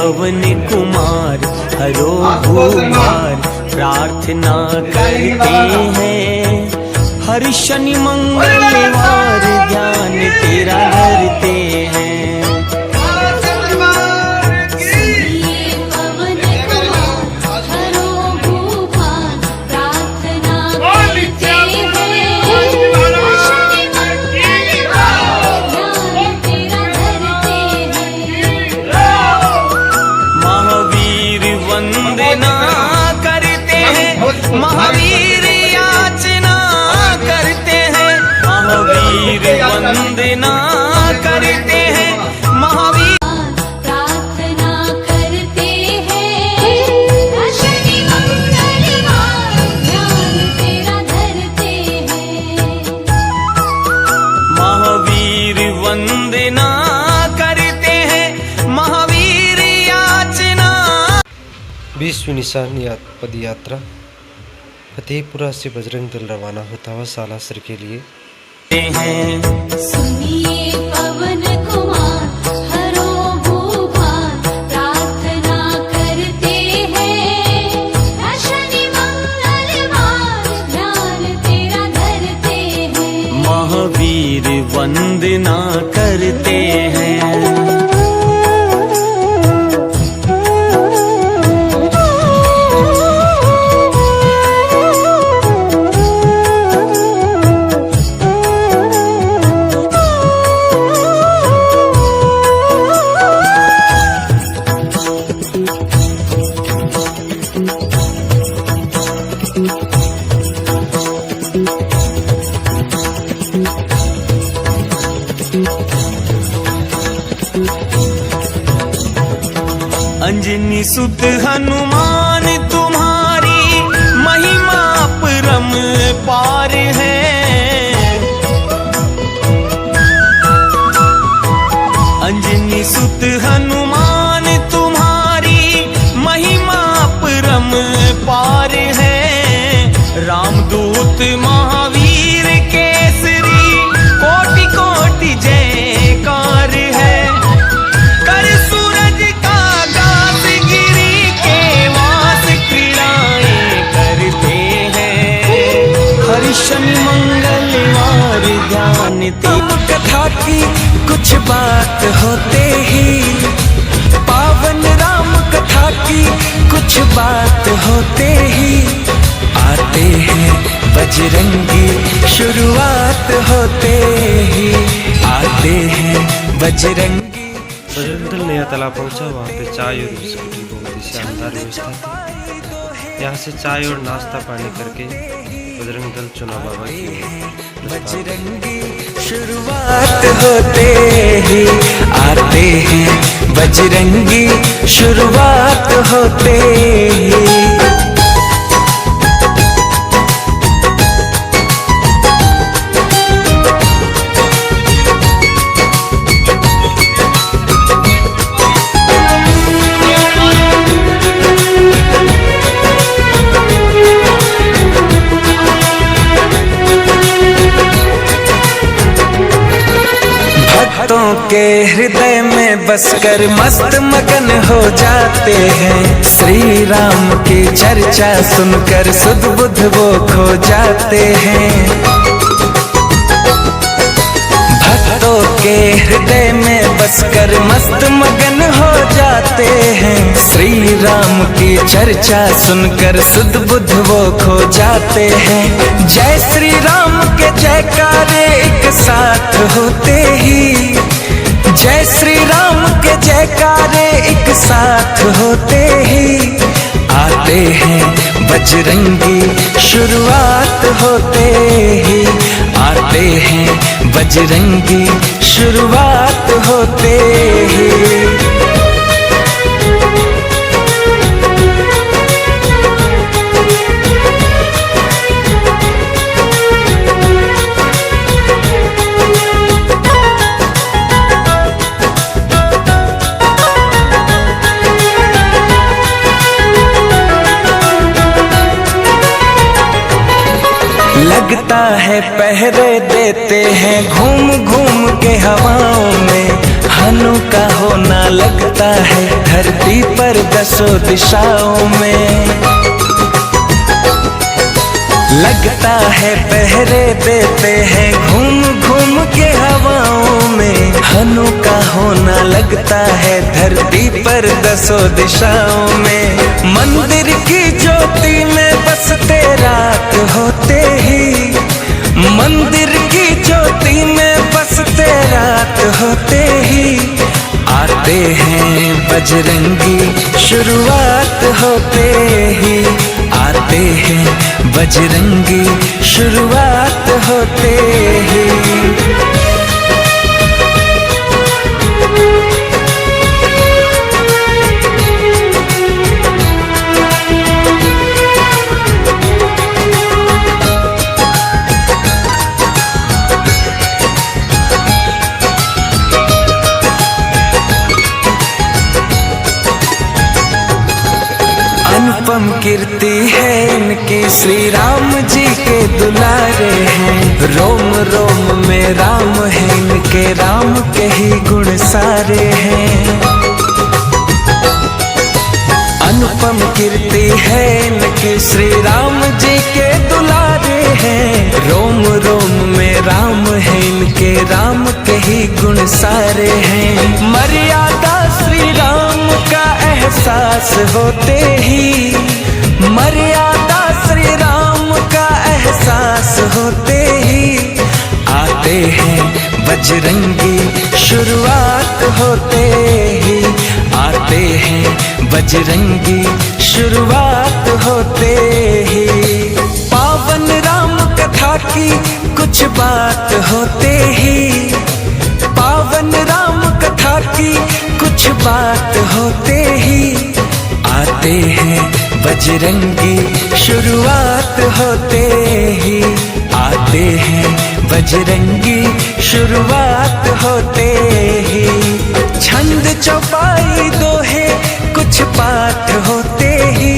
पवन कुमार हरो भूभार प्रार्थना करते हैं। हर शनि मंगलवार ध्यान तेरा धरते हैं। महावीर याचना करते हैं, महावीर वंदना करते हैं, महावीर प्रार्थना करते हैं। शनि मंगलवार ध्यान तेरा धरते हैं। महावीर वंदना करते हैं, महावीर याचना। 20वीं निशान पद यात्रा फतेहपुरा से बजरंग दल रवाना होता हुआ सालासर के लिए। सुनिए पवन कुमार हरो भूभार प्रार्थना करते हैं। शनि मंगलवार ध्यान तेरा धरते हैं। महावीर वंदना करते हैं। अंजनी सुत हनुमान तुम्हारी महिमा परम पार है। अंजनी सुत हनुमान तुम्हारी महिमा परम पार है। रामदूत महावीर केसरी कोटि कोटि जयकार है। कर सूरज का गास गिरी के वास क्रीड़ाएं करते हैं। हर शनि मंगलवार ध्यान तेरा कथा की कुछ बात होते ही, पावन राम कथा की कुछ बात होते ही आते हैं बजरंगी। शुरुआत होते ही आते हैं बजरंगी। बजरंग दल नया तालाब पहुंचा। वहाँ पे चाय और बिस्कुट की बहुत ही शानदार व्यवस्था थी। यहाँ से चाय और नाश्ता पानी करके बजरंग दल चुना बाबा की बजरंगी। शुरुआत होते ही आते हैं बजरंगी। शुरुआत होते ही। भक्तों के हृदय में बसकर मस्त मगन हो जाते हैं। श्री राम की चर्चा सुनकर सुध बुध वो खो जाते हैं। भक्तों के हृदय में बसकर मस्त मगन हो जाते हैं। श्री राम की चर्चा सुनकर सुध बुध वो खो जाते हैं। जय श्री राम के जयकारे एक साथ होते ही, जय श्री राम के जयकारे एक साथ होते ही आते हैं बजरंगी। शुरुआत होते ही आते हैं बजरंगी। शुरुआत होते ही। लगता है पहरे देते हैं घूम घूम के हवाओं में। हनु का होना लगता है धरती पर दसों दिशाओं में। लगता है पहरे देते हैं घूम घूम के हवाओं में। हनु का होना लगता है धरती पर दसों दिशाओं में। मंदिर की ज्योति में बसते रात होते ही, मंदिर की ज्योति में बसते रात होते ही आते हैं बजरंगी शुरुआत होते ही। आते हैं बजरंगी शुरुआत होते ही। अनुपम कीर्ति है इनकी, श्री राम जी के दुलारे हैं। रोम रोम में राम है इनके, राम के ही गुण सारे हैं। अनुपम कीर्ति है इनकी, श्री राम जी के दुलारे हैं। रोम रोम में राम है इनके, राम के ही गुण सारे हैं। मर्यादा श्री राम का एहसास होते ही, मर्यादा श्री राम का एहसास होते ही आते हैं बजरंगी शुरुआत होते ही। आते हैं बजरंगी शुरुआत होते ही। पावन राम कथा की कुछ बात होते ही, पावन राम कथा की कुछ बात होते ही आते हैं बजरंगी शुरुआत होते ही। आते हैं बजरंगी शुरुआत होते ही। छंद चौपाई दोहे कुछ पाठ होते ही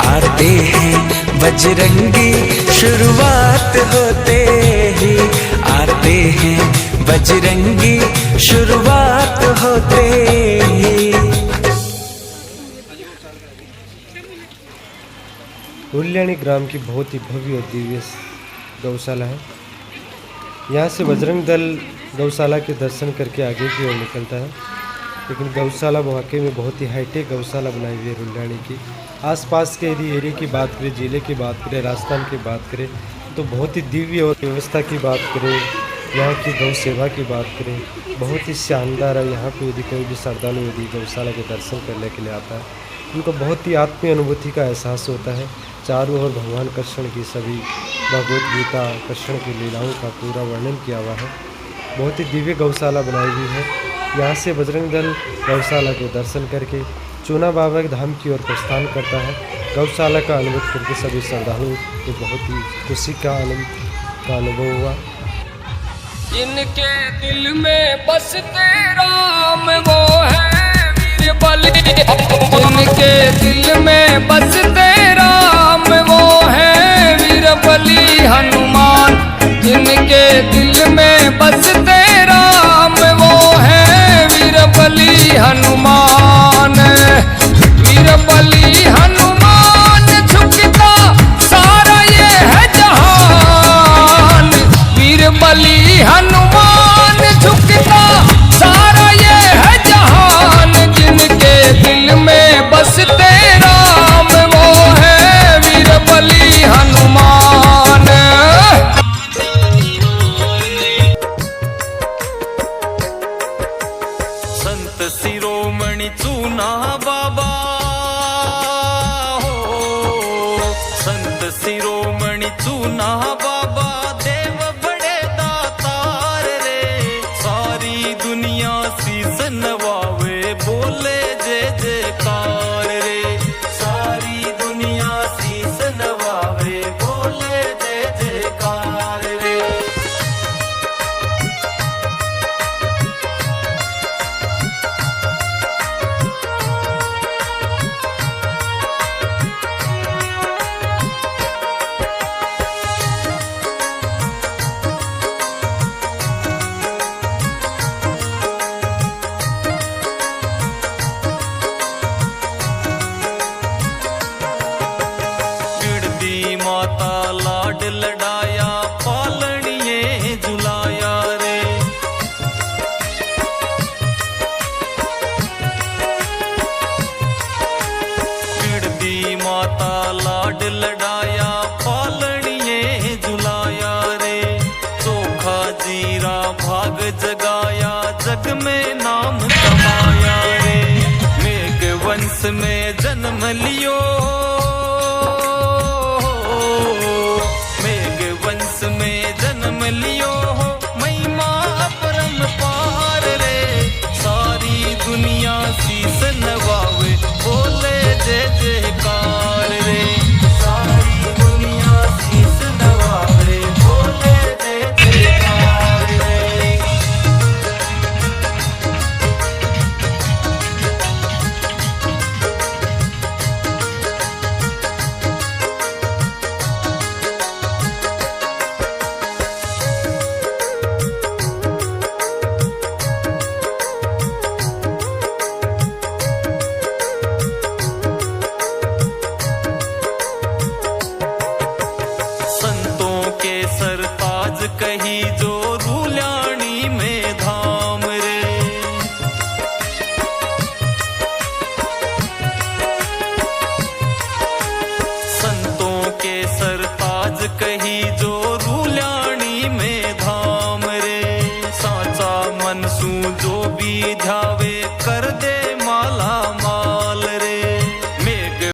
आते हैं बजरंगी शुरुआत होते ही। आते हैं बजरंगी शुरुआत होते ही। हुल्याणी ग्राम की बहुत ही भव्य और दिव्य गौशाला है। यहाँ से बजरंग दल गौशाला के दर्शन करके आगे की ओर निकलता है। लेकिन गौशाला वाकई में बहुत ही हाईटेक गौशाला बनाई हुई है हुल्याणी की। आसपास के यदि एरिया की बात करें, जिले की बात करें, राजस्थान की बात करें तो बहुत ही दिव्य और व्यवस्था की बात करें, यहाँ की गौ सेवा की बात करें, बहुत ही शानदार है। यहाँ पे यदि कोई भी श्रद्धालु यदि गौशाला के दर्शन करने के लिए आता है, उनको बहुत ही आत्मीय अनुभूति का एहसास होता है। चारों ओर भगवान कृष्ण की सभी भगवत गीता कृष्ण की लीलाओं का पूरा वर्णन किया हुआ है। बहुत ही दिव्य गौशाला बनाई हुई है। यहाँ से बजरंग दल गौशाला के दर्शन करके चूना बाबा के धाम की ओर प्रस्थान करता है। गौशाला का अनुभव करके सभी श्रद्धालुओं को बहुत ही खुशी का अनुभव हुआ। जिनके दिल में बसते राम वो है वीर बलि, जिनके दिल में बसते राम वो है वीर बलि हनुमान। जिनके दिल में बसते राम वो है वीर बलि हनुमान। वीर बलि हनुमान झुकता सारा ये है जहान। वीर बलि हनुमान झुकता सारा ये है जहान। जिनके दिल में बसते राम वो है वीर बलि हनुमान। संत शिरोमणि चूना बाबा हो, संत शिरोमणि चूना बाबा देव बड़े दातार रे। सारी दुनिया शीस नवावे बोले जय जयकार रे। सारी दुनिया शीस नवावे बोले जय जयकार रे। ओ